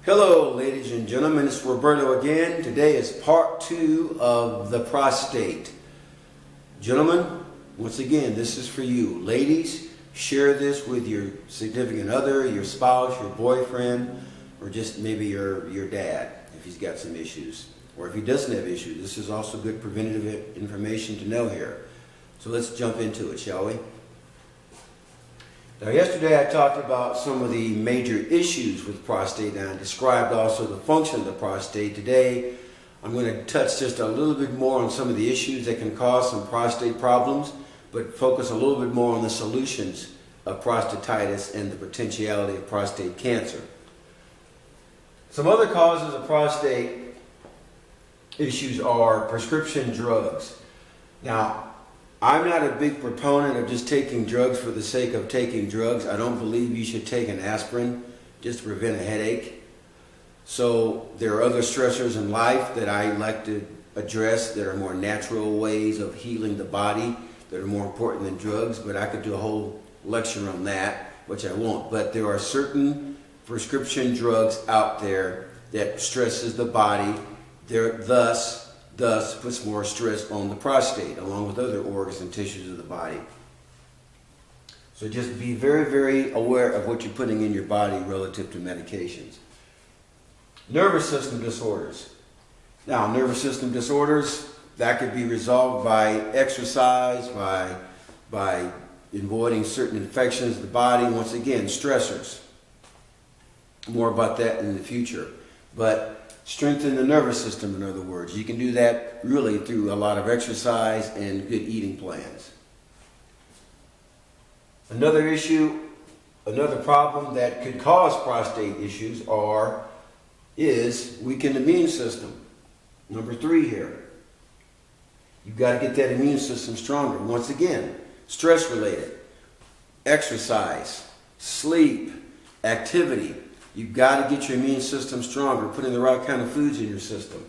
Hello, ladies and gentlemen. It's Roberto again. Today is part 2 of the prostate. Gentlemen, once again, this is for you. Ladies, share this with your significant other, your spouse, your boyfriend, or just maybe your dad if he's got some issues. Or if he doesn't have issues, this is also good preventative information to know here. So let's jump into it, shall we? Now, yesterday I talked about some of the major issues with prostate, and I described also the function of the prostate. Today, I'm going to touch just a little bit more on some of the issues that can cause some prostate problems, but focus a little bit more on the solutions of prostatitis and the potentiality of prostate cancer. Some other causes of prostate issues are prescription drugs. Now, I'm not a big proponent of just taking drugs for the sake of taking drugs. I don't believe you should take an aspirin just to prevent a headache. So there are other stressors in life that I like to address that are more natural ways of healing the body that are more important than drugs, but I could do a whole lecture on that, which I won't. But there are certain prescription drugs out there that stresses the body. Thus puts more stress on the prostate, along with other organs and tissues of the body. So just be very, very aware of what you're putting in your body relative to medications. Nervous system disorders. Now, nervous system disorders, that could be resolved by exercise, by avoiding certain infections of the body. Once again, stressors. More about that in the future. But strengthen the nervous system, in other words. You can do that really through a lot of exercise and good eating plans. Another issue, another problem that could cause prostate issues is weakened immune system. Number 3 here. You've got to get that immune system stronger. Once again, stress related, exercise, sleep, activity. You've got to get your immune system stronger, putting the right kind of foods in your system.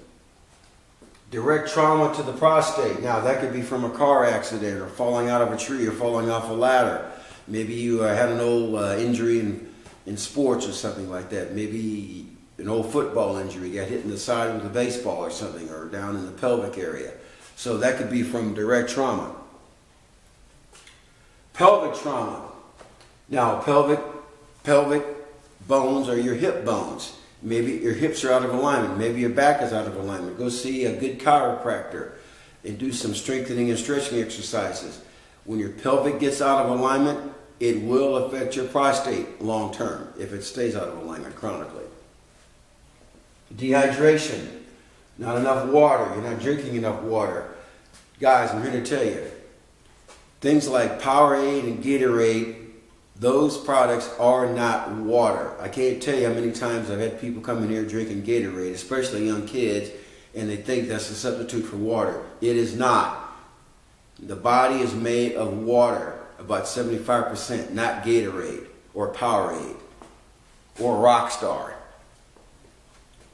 Direct trauma to the prostate. Now, that could be from a car accident or falling out of a tree or falling off a ladder. Maybe you had an old injury in sports or something like that. Maybe an old football injury, got hit in the side with a baseball or something, or down in the pelvic area. So that could be from direct trauma. Pelvic trauma. Now, pelvic bones are your hip bones. Maybe your hips are out of alignment. Maybe your back is out of alignment. Go see a good chiropractor and do some strengthening and stretching exercises. When your pelvic gets out of alignment, it will affect your prostate long term if it stays out of alignment chronically. Dehydration. Not enough water. You're not drinking enough water. Guys, I'm here to tell you, things like Powerade and Gatorade, those products are not water. I can't tell you how many times I've had people come in here drinking Gatorade, especially young kids, and they think that's a substitute for water. It is not. The body is made of water, about 75%, not Gatorade or Powerade or Rockstar.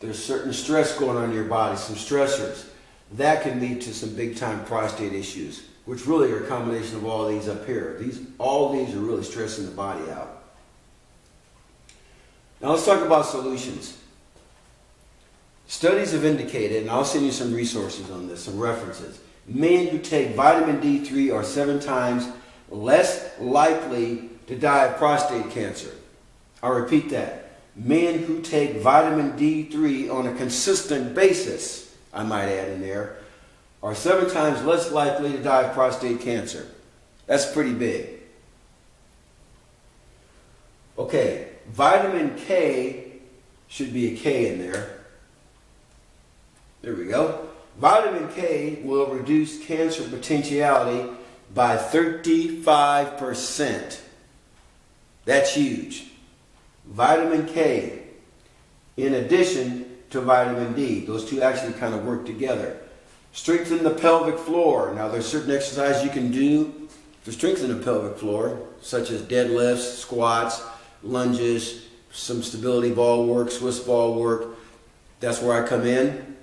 There's certain stress going on in your body, some stressors. That can lead to some big-time prostate issues, which really are a combination of all these up here. All these are really stressing the body out. Now let's talk about solutions. Studies have indicated, and I'll send you some resources on this, some references. Men who take vitamin D3 are 7 times less likely to die of prostate cancer. I'll repeat that. Men who take vitamin D3 on a consistent basis, I might add in there, are 7 times less likely to die of prostate cancer. That's pretty big. Okay, vitamin K, should be a K in there. There we go. Vitamin K will reduce cancer potentiality by 35%. That's huge. Vitamin K, in addition to vitamin D. Those two actually kind of work together. Strengthen the pelvic floor. Now, there's certain exercises you can do to strengthen the pelvic floor, such as deadlifts, squats, lunges, some stability ball work, Swiss ball work. That's where I come in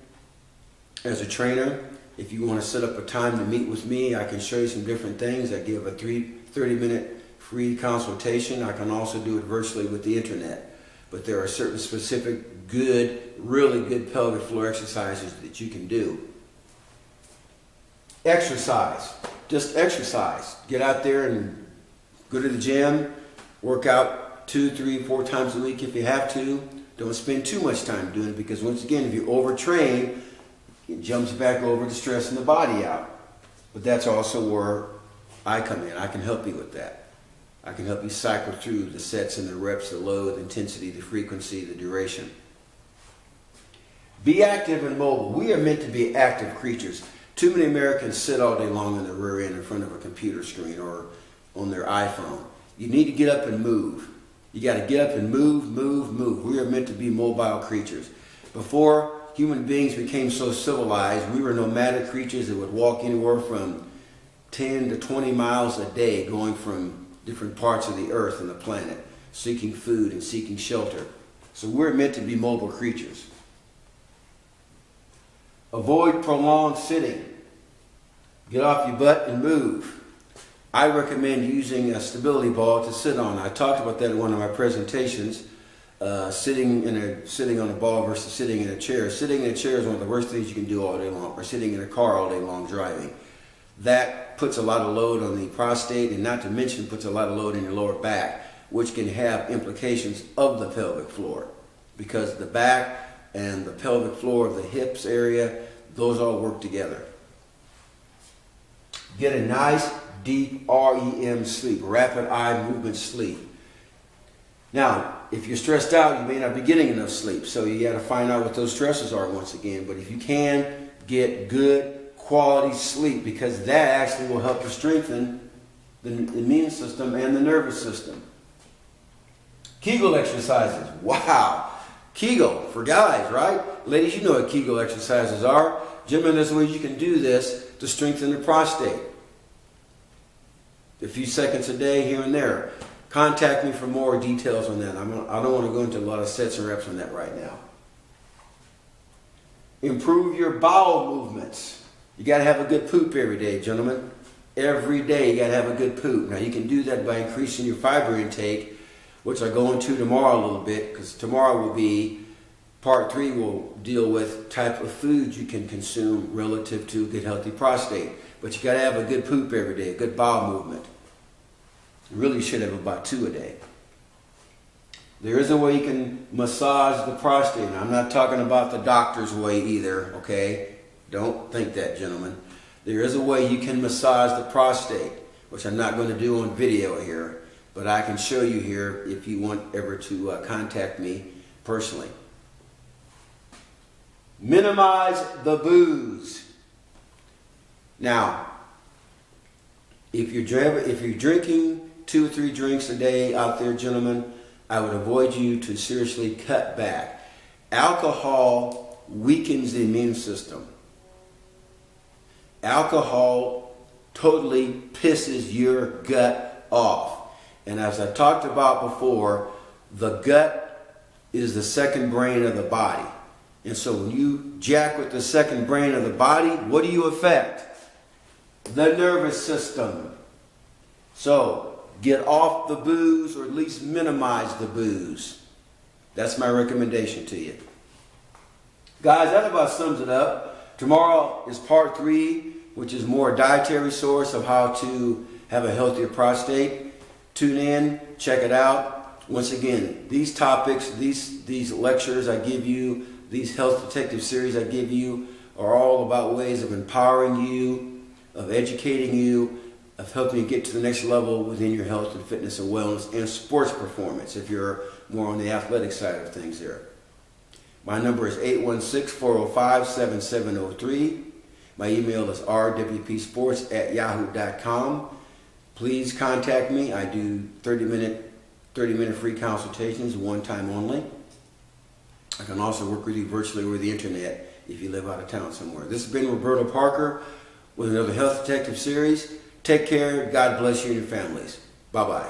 as a trainer. If you want to set up a time to meet with me, I can show you some different things. I give a 30-minute free consultation. I can also do it virtually with the internet. But there are certain specific good, really good pelvic floor exercises that you can do. Exercise. Just exercise. Get out there and go to the gym, work out 2, 3, 4 times a week if you have to. Don't spend too much time doing it, because once again, if you overtrain, it jumps back over to stressing the body out. But that's also where I come in. I can help you with that. I can help you cycle through the sets and the reps, the load, the intensity, the frequency, the duration. Be active and mobile. We are meant to be active creatures. Too many Americans sit all day long in the rear end in front of a computer screen or on their iPhone. You need to get up and move. You got to get up and move, move, move. We are meant to be mobile creatures. Before human beings became so civilized, we were nomadic creatures that would walk anywhere from 10 to 20 miles a day, going from different parts of the earth and the planet, seeking food and seeking shelter. So we're meant to be mobile creatures. Avoid prolonged sitting. Get off your butt and move. I recommend using a stability ball to sit on. I talked about that in one of my presentations, sitting on a ball versus sitting in a chair. Sitting in a chair is one of the worst things you can do all day long, or sitting in a car all day long driving. That puts a lot of load on the prostate, and not to mention puts a lot of load in your lower back, which can have implications of the pelvic floor, because the back and the pelvic floor of the hips area, those all work together. Get a nice deep REM sleep, rapid eye movement sleep. Now, if you're stressed out, you may not be getting enough sleep, so you got to find out what those stressors are once again. But if you can, get good quality sleep, because that actually will help you strengthen the immune system and the nervous system. Kegel exercises. Wow. Kegel for guys, right? Ladies, you know what Kegel exercises are. Gentlemen, there's ways you can do this to strengthen the prostate. A few seconds a day here and there. Contact me for more details on that. I don't want to go into a lot of sets and reps on that right now. Improve your bowel movements. You got to have a good poop every day, gentlemen. Every day you got to have a good poop. Now you can do that by increasing your fiber intake, which I'll go into tomorrow a little bit, because tomorrow will be part 3. Will deal with type of foods you can consume relative to a good healthy prostate. But you got to have a good poop every day, a good bowel movement. You really should have about 2 a day. There is a way you can massage the prostate. Now, I'm not talking about the doctor's way either, okay? Don't think that, gentlemen. There is a way you can massage the prostate, which I'm not going to do on video here, but I can show you here if you want ever to contact me personally. Minimize the booze. Now, if you're drinking 2 or 3 drinks a day out there, gentlemen, I would avoid you to seriously cut back. Alcohol weakens the immune system. Alcohol totally pisses your gut off. And as I talked about before, the gut is the second brain of the body. And so when you jack with the second brain of the body, what do you affect? The nervous system. So get off the booze, or at least minimize the booze. That's my recommendation to you. Guys, that about sums it up. Tomorrow is part 3, which is more a dietary source of how to have a healthier prostate. Tune in, check it out. Once again, these topics, these lectures I give you, these health detective series I give you, are all about ways of empowering you, of educating you, of helping you get to the next level within your health and fitness and wellness and sports performance, if you're more on the athletic side of things there. My number is 816-405-7703. My email is rwpsports@yahoo.com. Please contact me. I do 30-minute free consultations, one time only. I can also work with you virtually over the internet if you live out of town somewhere. This has been Roberto Parker with another Health Detective series. Take care. God bless you and your families. Bye-bye.